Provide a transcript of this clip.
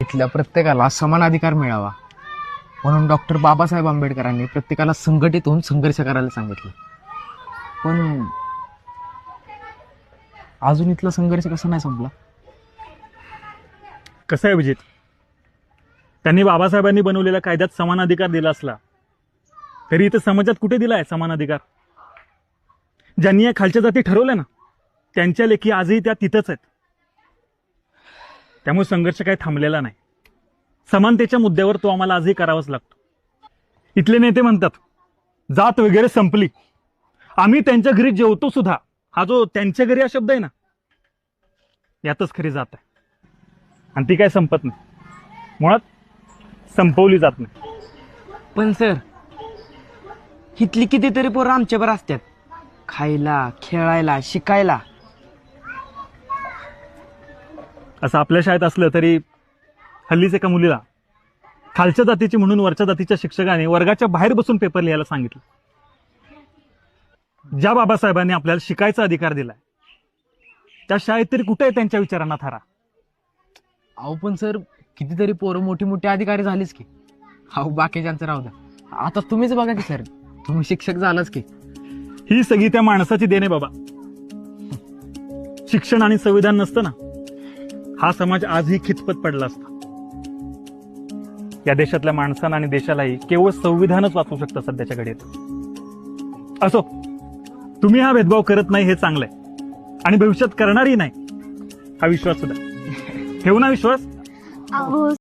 इथल्या प्रत्येकाला समान अधिकार मिळावा म्हणून डॉक्टर बाबासाहेब आंबेडकरांनी प्रत्येकाला संघटित होऊन संघर्ष करायला सांगितलं. पण अजून इथला संघर्ष कसा नाही संपला? कसं आहे विजित, त्यांनी बाबासाहेबांनी बनवलेल्या कायद्यात समान अधिकार दिला असला तरी इथं समाजात कुठे दिला आहे समान अधिकार? ज्यांनी या खालच्या जाती ठरवल्या ना त्यांच्या लेखी आजही त्या तिथंच आहेत. त्यामुळे संघर्ष काही थांबलेला नाही. समानतेच्या मुद्द्यावर तो आम्हाला आजही करावाच लागतो. इथले नेते म्हणतात जात वगैरे संपली, आम्ही त्यांच्या घरी जेवतो सुद्धा. हा जो त्यांच्या घरी हा शब्द आहे ना, यातच खरी जात आहे. आणि ती काय संपत नाही, मुळात संपवली जात नाही. पण सर, इथली कितीतरी पोरं आमच्यावर असतात, खायला, खेळायला, शिकायला. असं आपल्या शाळेत असलं तरी हल्लीच एका मुलीला खालच्या जातीची म्हणून वरच्या जातीच्या शिक्षकाने वर्गाच्या बाहेर बसून पेपर लिहायला सांगितलं. ज्या बाबासाहेबांनी आपल्याला शिकायचा अधिकार दिलाय त्या शाळेत तरी कुठे आहे त्यांच्या विचारांना थारा? अहो पण सर, कितीतरी पोरं मोठी मोठी अधिकारी झालीच की. अहो बाकीच्यांचं राहू द्या, आता तुम्हीच बघा की सर, तुम्ही शिक्षक झालाच की. ही सगळी त्या माणसाची देणे बाबा. शिक्षण आणि संविधान नसतं ना, हा समाज आजही खितपत पडला असता. या देशातल्या माणसांना आणि देशालाही केवळ संविधानच वाचवू शकतं सध्याच्या घडीत. असो, तुम्ही हा भेदभाव करत नाही हे चांगलंय, आणि भविष्यात करणारही नाही हा विश्वास सुद्धा. ठेवू ना विश्वास?